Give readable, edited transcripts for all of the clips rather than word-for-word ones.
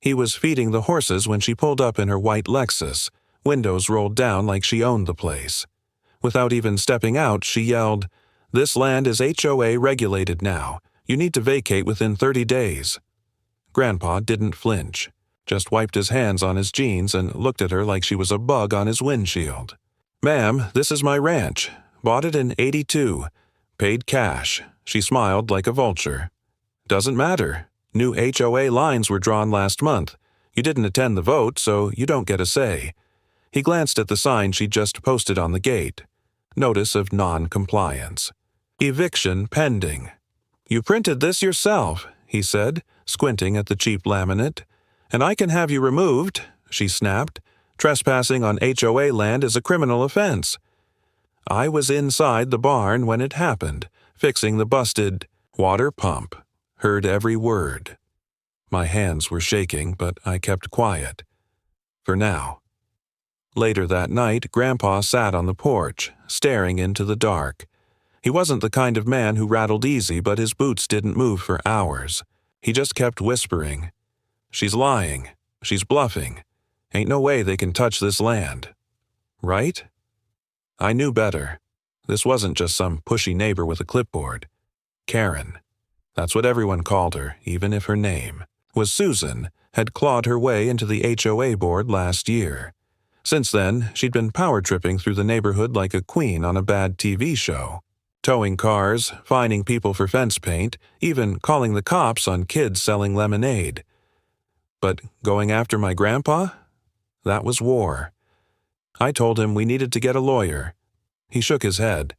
He was feeding the horses when she pulled up in her white Lexus, windows rolled down like she owned the place. Without even stepping out, she yelled, "This land is HOA regulated now. You need to vacate within 30 days. Grandpa didn't flinch, just wiped his hands on his jeans and looked at her like she was a bug on his windshield. "Ma'am, this is my ranch. Bought it in '82. Paid cash." She smiled like a vulture. "Doesn't matter. New HOA lines were drawn last month. You didn't attend the vote, so you don't get a say." He glanced at the sign she'd just posted on the gate. Notice of non-compliance. Eviction pending. "You printed this yourself," he said, squinting at the cheap laminate. "And I can have you removed," she snapped. "Trespassing on HOA land is a criminal offense." I was inside the barn when it happened, fixing the busted water pump. Heard every word. My hands were shaking, but I kept quiet. For now. Later that night, Grandpa sat on the porch, staring into the dark. He wasn't the kind of man who rattled easy, but his boots didn't move for hours. He just kept whispering, "She's lying. She's bluffing. Ain't no way they can touch this land." Right? I knew better. This wasn't just some pushy neighbor with a clipboard. Karen. That's what everyone called her, even if her name was Susan, had clawed her way into the HOA board last year. Since then, she'd been power-tripping through the neighborhood like a queen on a bad TV show. Towing cars, fining people for fence paint, even calling the cops on kids selling lemonade. But going after my grandpa? That was war. I told him we needed to get a lawyer. He shook his head.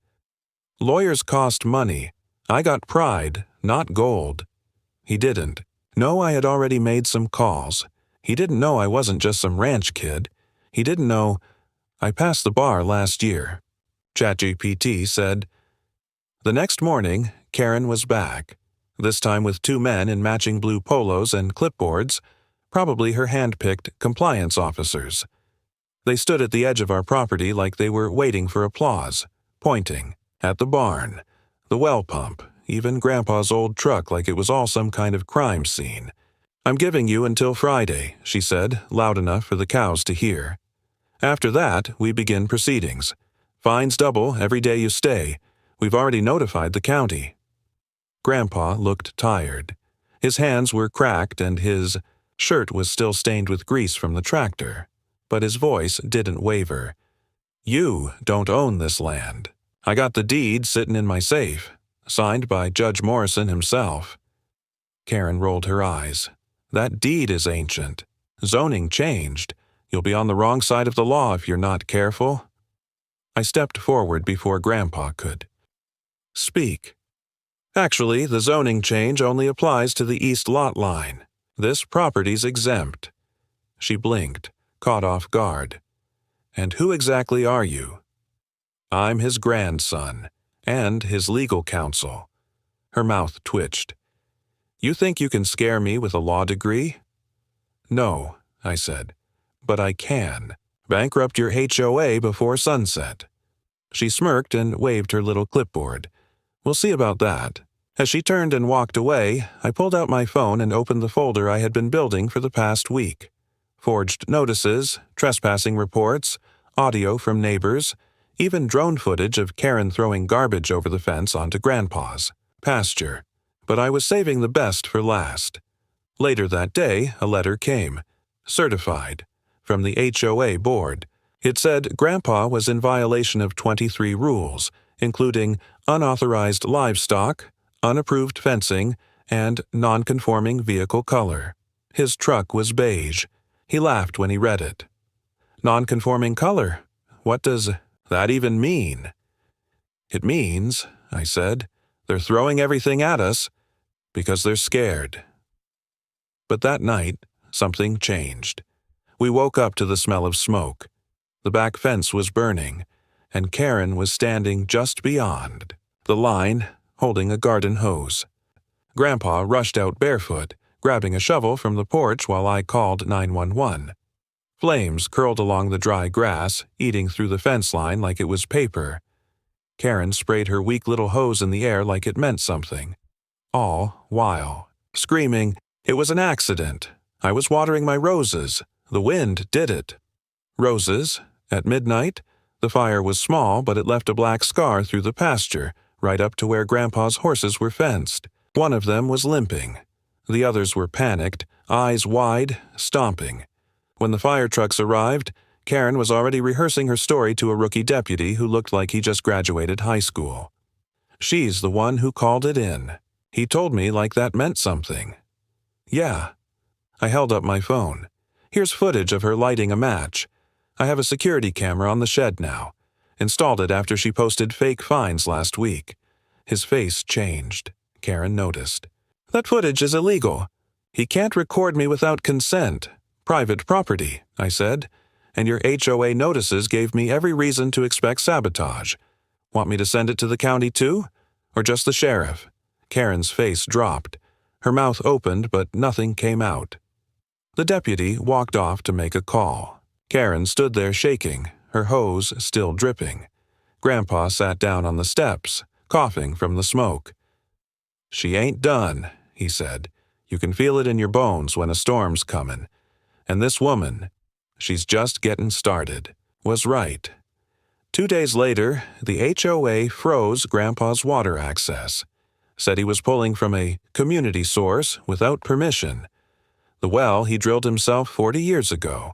Lawyers cost money. I got pride, not gold. He didn't. No, I had already made some calls. He didn't know I wasn't just some ranch kid. He didn't know I passed the bar last year. ChatGPT said. The next morning, Karen was back, this time with 2 men in matching blue polos and clipboards, probably her hand-picked compliance officers. They stood at the edge of our property like they were waiting for applause, pointing at the barn, the well pump, even Grandpa's old truck like it was all some kind of crime scene. "I'm giving you until Friday," she said, loud enough for the cows to hear. "After that, we begin proceedings. Fines double every day you stay. We've already notified the county." Grandpa looked tired. His hands were cracked and his shirt was still stained with grease from the tractor, but his voice didn't waver. "You don't own this land. I got the deed sitting in my safe, signed by Judge Morrison himself." Karen rolled her eyes. "That deed is ancient. Zoning changed. You'll be on the wrong side of the law if you're not careful." I stepped forward before Grandpa could speak. "Actually, the zoning change only applies to the east lot line. This property's exempt." She blinked, caught off guard. "And who exactly are you?" "I'm his grandson, and his legal counsel." Her mouth twitched. "You think you can scare me with a law degree?" "No," I said, "but I can. Bankrupt your HOA before sunset." She smirked and waved her little clipboard. "We'll see about that." As she turned and walked away, I pulled out my phone and opened the folder I had been building for the past week. Forged notices, trespassing reports, audio from neighbors, even drone footage of Karen throwing garbage over the fence onto Grandpa's pasture. But I was saving the best for last. Later that day, a letter came, certified, from the HOA board. It said Grandpa was in violation of 23 rules, including unauthorized livestock, unapproved fencing, and non-conforming vehicle color. His truck was beige. He laughed when he read it. Non-conforming color? What does that even mean? "It means," I said, "they're throwing everything at us because they're scared." But that night, something changed. We woke up to the smell of smoke. The back fence was burning, and Karen was standing just beyond the line, holding a garden hose. Grandpa rushed out barefoot, grabbing a shovel from the porch while I called 911. Flames curled along the dry grass, eating through the fence line like it was paper. Karen sprayed her weak little hose in the air like it meant something. All while screaming, "It was an accident! I was watering my roses. The wind did it. Roses? At midnight? The fire was small, but it left a black scar through the pasture, right up to where Grandpa's horses were fenced. One of them was limping. The others were panicked, eyes wide, stomping. When the fire trucks arrived, Karen was already rehearsing her story to a rookie deputy who looked like he just graduated high school. She's the one who called it in. He told me like that meant something. Yeah. I held up my phone. Here's footage of her lighting a match. I have a security camera on the shed now. Installed it after she posted fake fines last week. His face changed. Karen noticed. That footage is illegal. He can't record me without consent. Private property, I said. And your HOA notices gave me every reason to expect sabotage. Want me to send it to the county too? Or just the sheriff? Karen's face dropped. Her mouth opened, but nothing came out. The deputy walked off to make a call. Karen stood there shaking, her hose still dripping. Grandpa sat down on the steps, coughing from the smoke. She ain't done, he said. You can feel it in your bones when a storm's comin'. And this woman, she's just getting started, was right. 2 days later, the HOA froze Grandpa's water access. Said he was pulling from a community source without permission. The well he drilled himself 40 years ago.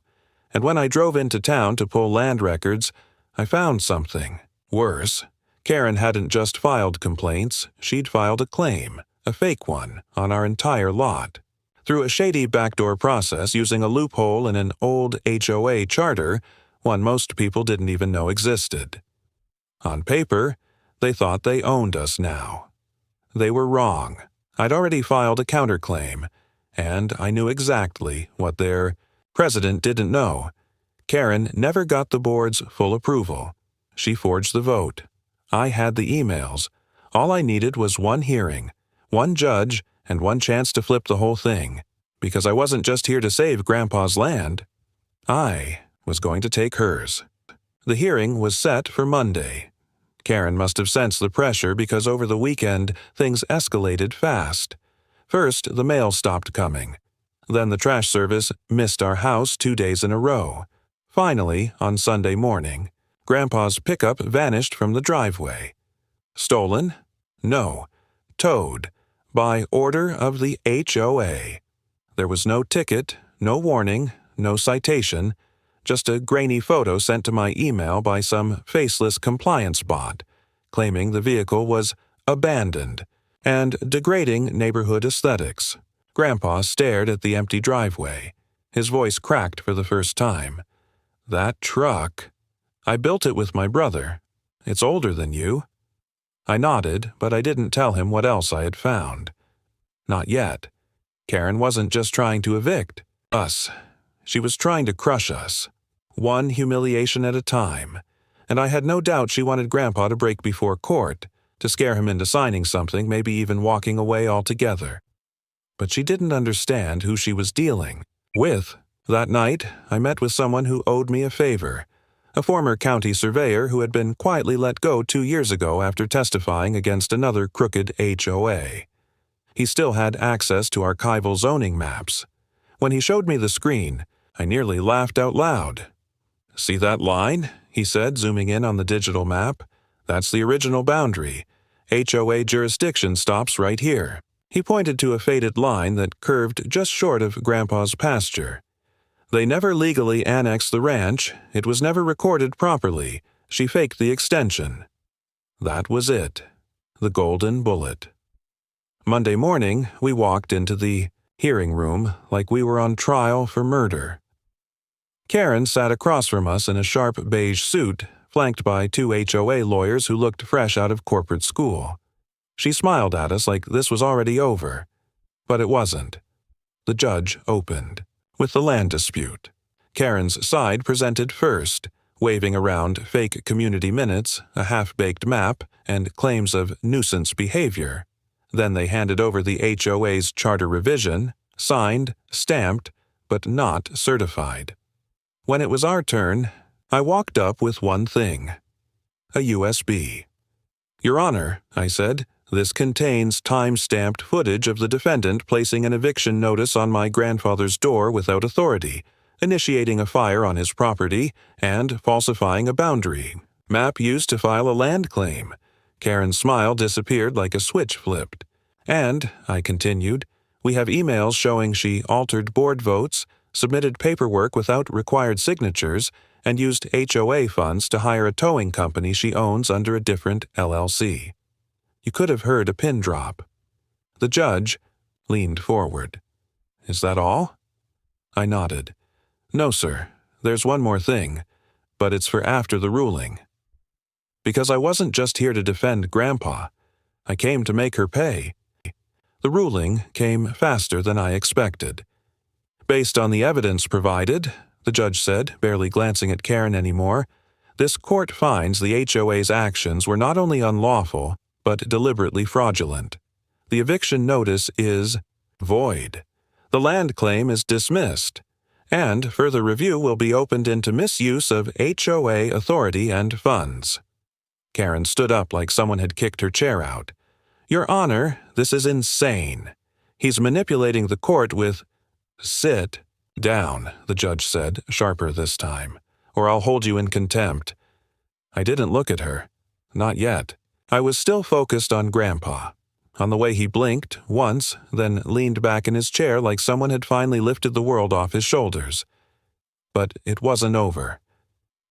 And when I drove into town to pull land records, I found something. Worse, Karen hadn't just filed complaints, she'd filed a claim, a fake one, on our entire lot. Through a shady backdoor process using a loophole in an old HOA charter, one most people didn't even know existed. On paper, they thought they owned us now. They were wrong. I'd already filed a counterclaim, and I knew exactly what their president didn't know. Karen never got the board's full approval. She forged the vote. I had the emails. All I needed was one hearing, one judge, and one chance to flip the whole thing, because I wasn't just here to save Grandpa's land. I was going to take hers. The hearing was set for Monday. Karen must have sensed the pressure because over the weekend, things escalated fast. First, the mail stopped coming. Then the trash service missed our house 2 days in a row. Finally, on Sunday morning, Grandpa's pickup vanished from the driveway. Stolen? No. Towed. By order of the HOA. There was no ticket, no warning, no citation, just a grainy photo sent to my email by some faceless compliance bot, claiming the vehicle was abandoned and degrading neighborhood aesthetics. Grandpa stared at the empty driveway. His voice cracked for the first time. That truck. I built it with my brother. It's older than you. I nodded, but I didn't tell him what else I had found. Not yet. Karen wasn't just trying to evict us. She was trying to crush us, one humiliation at a time, and I had no doubt she wanted Grandpa to break before court, to scare him into signing something, maybe even walking away altogether. But she didn't understand who she was dealing with. That night, I met with someone who owed me a favor, a former county surveyor who had been quietly let go 2 years ago after testifying against another crooked HOA. He still had access to archival zoning maps. When he showed me the screen, I nearly laughed out loud. See that line? He said, zooming in on the digital map. That's the original boundary. HOA jurisdiction stops right here. He pointed to a faded line that curved just short of Grandpa's pasture. They never legally annexed the ranch. It was never recorded properly. She faked the extension. That was it. The golden bullet. Monday morning, we walked into the hearing room like we were on trial for murder. Karen sat across from us in a sharp beige suit, flanked by 2 HOA lawyers who looked fresh out of corporate school. She smiled at us like this was already over. But it wasn't. The judge opened with the land dispute. Karen's side presented first, waving around fake community minutes, a half-baked map, and claims of nuisance behavior. Then they handed over the HOA's charter revision, signed, stamped, but not certified. When it was our turn, I walked up with one thing. A USB. Your Honor, I said, This contains time-stamped footage of the defendant placing an eviction notice on my grandfather's door without authority, initiating a fire on his property, and falsifying a boundary map used to file a land claim. Karen's smile disappeared like a switch flipped. And, I continued, we have emails showing she altered board votes, submitted paperwork without required signatures, and used HOA funds to hire a towing company she owns under a different LLC. You could have heard a pin drop. The judge leaned forward. Is that all? I nodded. No, sir. There's one more thing, but it's for after the ruling. Because I wasn't just here to defend Grandpa. I came to make her pay. The ruling came faster than I expected. Based on the evidence provided, the judge said, barely glancing at Karen anymore, this court finds the HOA's actions were not only unlawful, but deliberately fraudulent. The eviction notice is void. The land claim is dismissed, and further review will be opened into misuse of HOA authority and funds. Karen stood up like someone had kicked her chair out. Your Honor, this is insane. He's manipulating the court with— Sit down, the judge said, sharper this time, or I'll hold you in contempt. I didn't look at her. Not yet. I was still focused on Grandpa. On the way he blinked once, then leaned back in his chair like someone had finally lifted the world off his shoulders. But it wasn't over.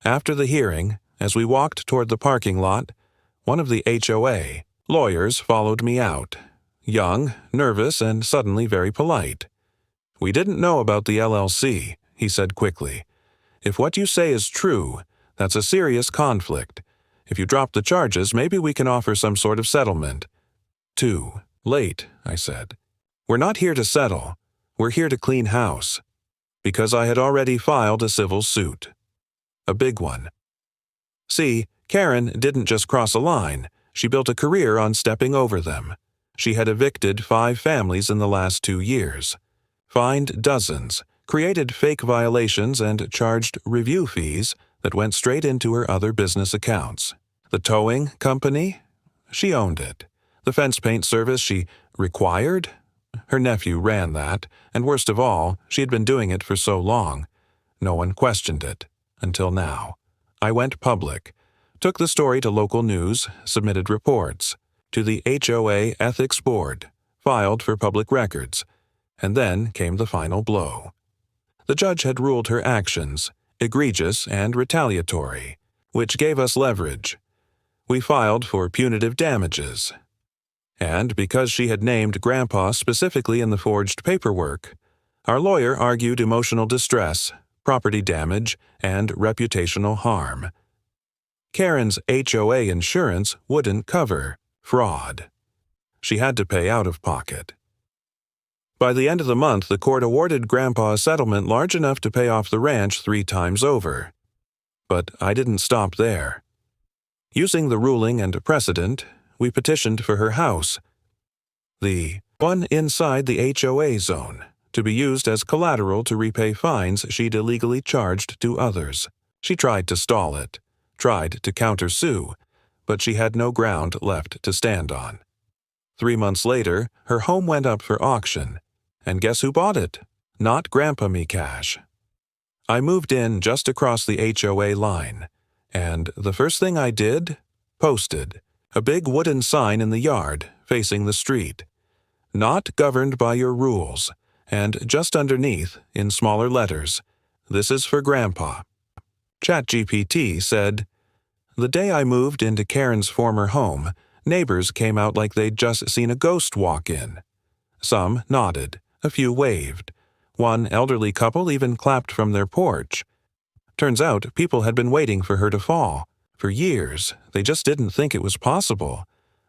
After the hearing, as we walked toward the parking lot, one of the HOA lawyers followed me out, young, nervous, and suddenly very polite. We didn't know about the LLC, he said quickly. If what you say is true, that's a serious conflict. If you drop the charges, maybe we can offer some sort of settlement. Too late, I said. We're not here to settle. We're here to clean house. Because I had already filed a civil suit. A big one. See, Karen didn't just cross a line. She built a career on stepping over them. She had evicted 5 families in the last 2 years. Fined dozens, created fake violations, and charged review fees that went straight into her other business accounts. The towing company? She owned it. The fence paint service she required? Her nephew ran that, and worst of all, she had been doing it for so long. No one questioned it. Until now. I went public, took the story to local news, submitted reports, to the HOA Ethics Board, filed for public records, and then came the final blow. The judge had ruled her actions egregious and retaliatory, which gave us leverage. We filed for punitive damages. And because she had named Grandpa specifically in the forged paperwork, our lawyer argued emotional distress, property damage, and reputational harm. Karen's HOA insurance wouldn't cover fraud. She had to pay out of pocket. By the end of the month, the court awarded Grandpa a settlement large enough to pay off the ranch 3 times over. But I didn't stop there. Using the ruling and precedent, we petitioned for her house, the one inside the HOA zone, to be used as collateral to repay fines she'd illegally charged to others. She tried to stall it, tried to countersue, but she had no ground left to stand on. 3 months later, her home went up for auction, and guess who bought it? Not Grandpa Me Cash. I moved in just across the HOA line, and the first thing I did? Posted a big wooden sign in the yard facing the street. Not governed by your rules. And just underneath, in smaller letters, this is for Grandpa. ChatGPT said, the day I moved into Karen's former home, neighbors came out like they'd just seen a ghost walk in. Some nodded, a few waved. One elderly couple even clapped from their porch. Turns out people had been waiting for her to fall. For years, they just didn't think it was possible.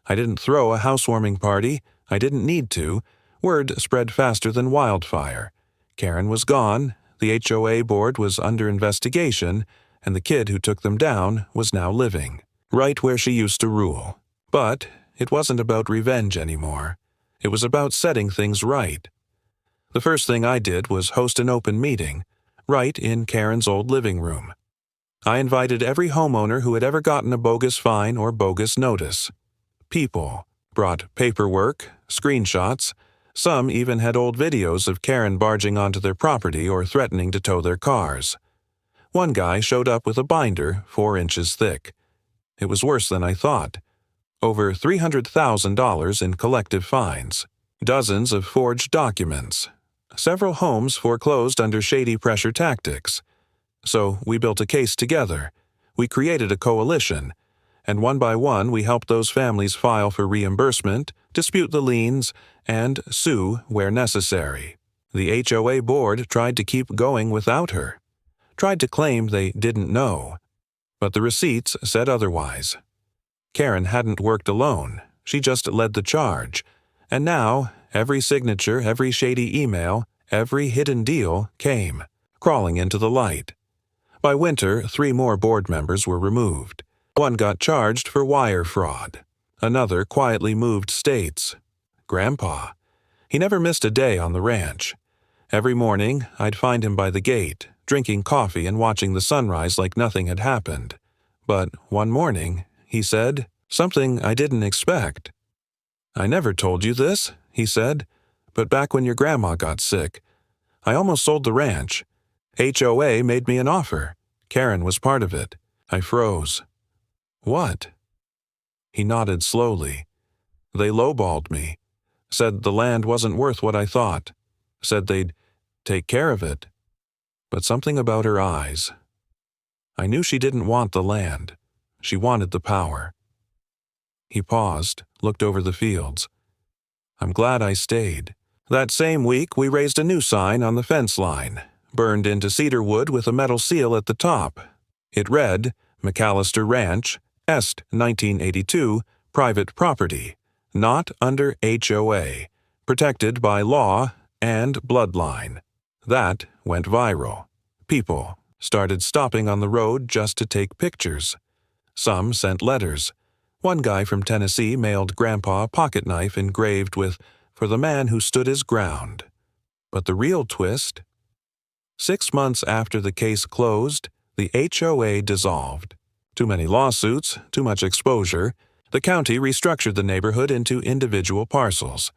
I didn't throw a housewarming party. I didn't need to. Word spread faster than wildfire. Karen was gone, the HOA board was under investigation, and the kid who took them down was now living, right where she used to rule. But it wasn't about revenge anymore. It was about setting things right. The first thing I did was host an open meeting, right in Karen's old living room. I invited every homeowner who had ever gotten a bogus fine or bogus notice. People, Brought paperwork, screenshots. Some even had old videos of Karen barging onto their property or threatening to tow their cars. One guy showed up with a binder 4 inches thick. It was worse than I thought. Over $300,000 in collective fines. Dozens of forged documents. Several homes foreclosed under shady pressure tactics. So we built a case together. We created a coalition. And one by one we helped those families file for reimbursement, dispute the liens, and sue where necessary. The HOA board tried to keep going without her. Tried to claim they didn't know. But the receipts said otherwise. Karen hadn't worked alone. She just led the charge. And now, every signature, every shady email, every hidden deal came, crawling into the light. By winter, 3 more board members were removed. One got charged for wire fraud. Another quietly moved states. Grandpa. He never missed a day on the ranch. Every morning, I'd find him by the gate, drinking coffee and watching the sunrise like nothing had happened. But one morning, he said, something I didn't expect. "I never told you this," he said, "but back when your grandma got sick, I almost sold the ranch. HOA made me an offer. Karen was part of it." I froze. "What?" He nodded slowly. "They lowballed me. Said the land wasn't worth what I thought. Said they'd take care of it. But something about her eyes. I knew she didn't want the land. She wanted the power." He paused, looked over the fields. "I'm glad I stayed." That same week, we raised a new sign on the fence line, burned into cedar wood with a metal seal at the top. It read, "McAllister Ranch, Est 1982, private property, not under HOA, protected by law and bloodline." That went viral. People started stopping on the road just to take pictures. Some sent letters. One guy from Tennessee mailed Grandpa a pocket knife engraved with, "For the man who stood his ground." But the real twist? 6 months after the case closed, the HOA dissolved. Too many lawsuits, too much exposure. The county restructured the neighborhood into individual parcels.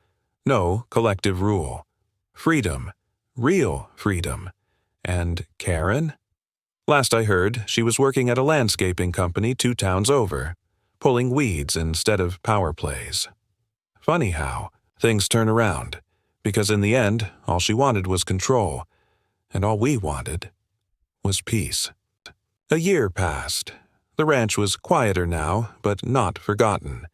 No collective rule. Freedom. Real freedom. And Karen? Last I heard, she was working at a landscaping company 2 towns over, pulling weeds instead of power plays. Funny how things turn around, because in the end, all she wanted was control, and all we wanted was peace. A year passed. The ranch was quieter now, but not forgotten.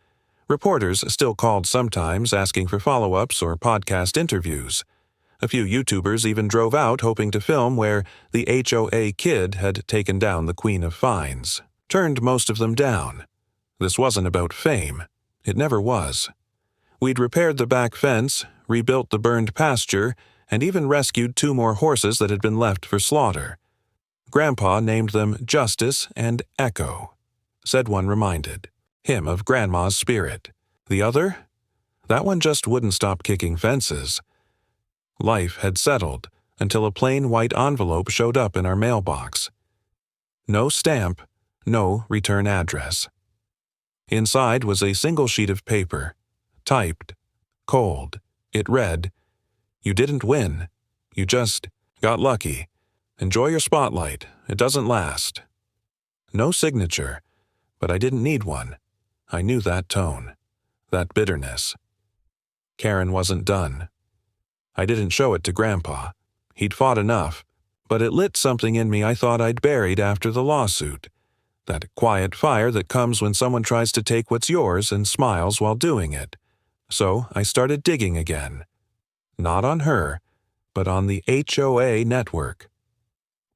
Reporters still called sometimes, asking for follow-ups or podcast interviews. A few YouTubers even drove out hoping to film where the HOA kid had taken down the Queen of Fines. Turned most of them down. This wasn't about fame. It never was. We'd repaired the back fence, rebuilt the burned pasture, and even rescued 2 more horses that had been left for slaughter. Grandpa named them Justice and Echo, said one reminded him of Grandma's spirit. The other? That one just wouldn't stop kicking fences. Life had settled until a plain white envelope showed up in our mailbox. No stamp, no return address. Inside was a single sheet of paper, typed, cold. It read, "You didn't win. You just got lucky. Enjoy your spotlight. It doesn't last." No signature, but I didn't need one. I knew that tone, that bitterness. Karen wasn't done. I didn't show it to Grandpa. He'd fought enough, but it lit something in me I thought I'd buried after the lawsuit. That quiet fire that comes when someone tries to take what's yours and smiles while doing it. So I started digging again. Not on her, but on the HOA network.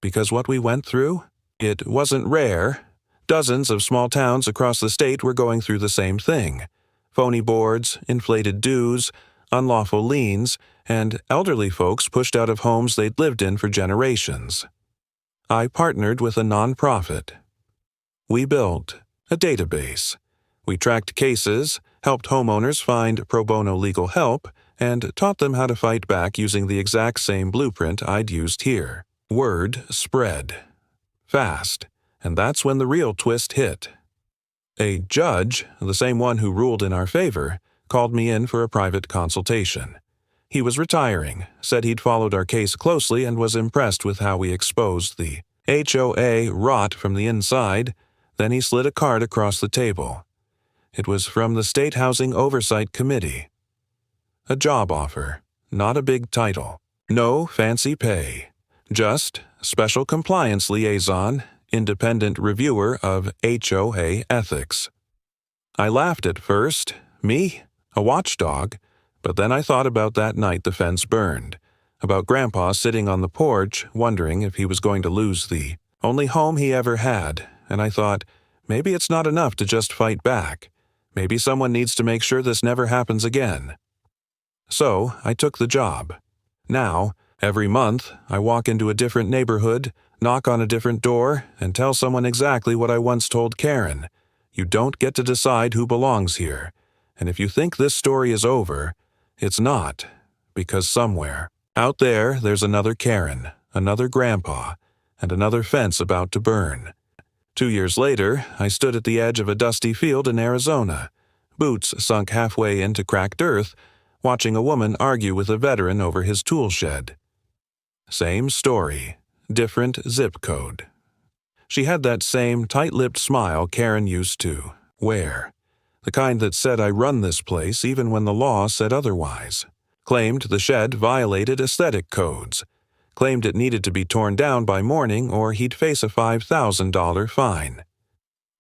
Because what we went through, it wasn't rare. Dozens of small towns across the state were going through the same thing. Phony boards, inflated dues, unlawful liens, and elderly folks pushed out of homes they'd lived in for generations. I partnered with a nonprofit. We built a database. We tracked cases, helped homeowners find pro bono legal help, and taught them how to fight back using the exact same blueprint I'd used here. Word spread. Fast. And that's when the real twist hit. A judge, the same one who ruled in our favor, called me in for a private consultation. He was retiring, said he'd followed our case closely and was impressed with how we exposed the HOA rot from the inside. Then he slid a card across the table. It was from the State Housing Oversight Committee. A job offer, not a big title. No fancy pay. Just Special Compliance Liaison, Independent Reviewer of HOA Ethics. I laughed at first. Me? A watchdog? But then I thought about that night the fence burned, about Grandpa sitting on the porch wondering if he was going to lose the only home he ever had, and I thought, maybe it's not enough to just fight back. Maybe someone needs to make sure this never happens again. So I took the job. Now, every month, I walk into a different neighborhood, knock on a different door, and tell someone exactly what I once told Karen. You don't get to decide who belongs here. And if you think this story is over, it's not, because somewhere, out there, there's another Karen, another Grandpa, and another fence about to burn. 2 years later, I stood at the edge of a dusty field in Arizona, boots sunk halfway into cracked earth, watching a woman argue with a veteran over his tool shed. Same story, different zip code. She had that same tight-lipped smile Karen used to wear. The kind that said I run this place even when the law said otherwise. Claimed the shed violated aesthetic codes. Claimed it needed to be torn down by morning or he'd face a $5,000 fine.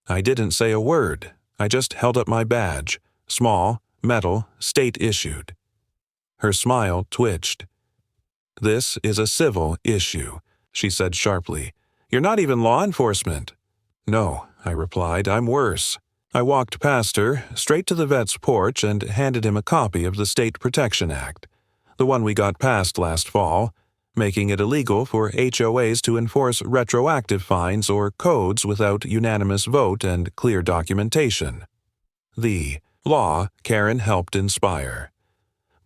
I didn't say a word. I just held up my badge. Small, metal, state-issued. Her smile twitched. This is a civil issue, she said sharply. You're not even law enforcement. No, I replied, I'm worse. I walked past her, straight to the vet's porch, and handed him a copy of the State Protection Act, the one we got passed last fall, making it illegal for HOAs to enforce retroactive fines or codes without unanimous vote and clear documentation. The law Karen helped inspire.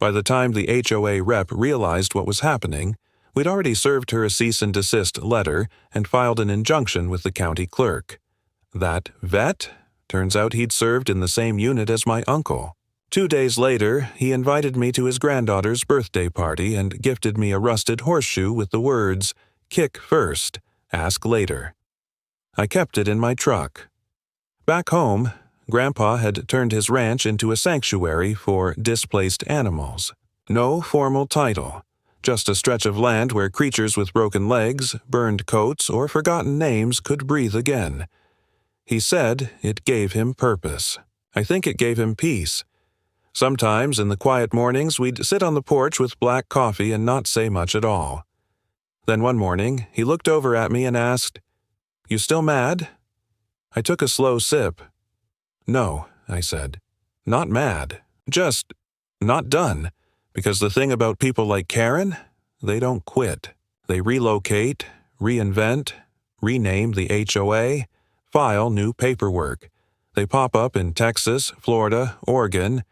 By the time the HOA rep realized what was happening, we'd already served her a cease and desist letter and filed an injunction with the county clerk. That vet? Turns out he'd served in the same unit as my uncle. 2 days later, he invited me to his granddaughter's birthday party and gifted me a rusted horseshoe with the words, "Kick first, ask later." I kept it in my truck. Back home, Grandpa had turned his ranch into a sanctuary for displaced animals. No formal title, just a stretch of land where creatures with broken legs, burned coats, or forgotten names could breathe again. He said it gave him purpose. I think it gave him peace. Sometimes in the quiet mornings we'd sit on the porch with black coffee and not say much at all. Then one morning he looked over at me and asked, "You still mad?" I took a slow sip. "No," I said. "Not mad. Just not done. Because the thing about people like Karen, they don't quit. They relocate, reinvent, rename the HOA, file new paperwork. They pop up in Texas, Florida, Oregon,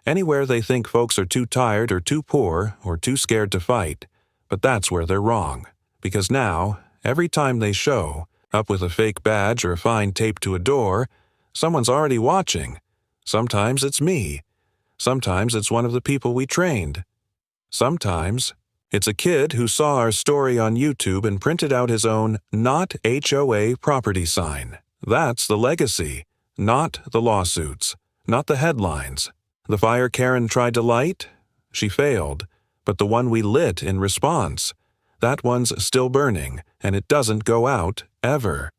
anywhere they think folks are too tired or too poor or too scared to fight. But that's where they're wrong. Because now, every time they show up with a fake badge or a fine taped to a door, someone's already watching. Sometimes it's me. Sometimes it's one of the people we trained. Sometimes it's a kid who saw our story on YouTube and printed out his own Not HOA property sign. That's the legacy, not the lawsuits, not the headlines. The fire Karen tried to light? She failed. But the one we lit in response, that one's still burning, and it doesn't go out, ever.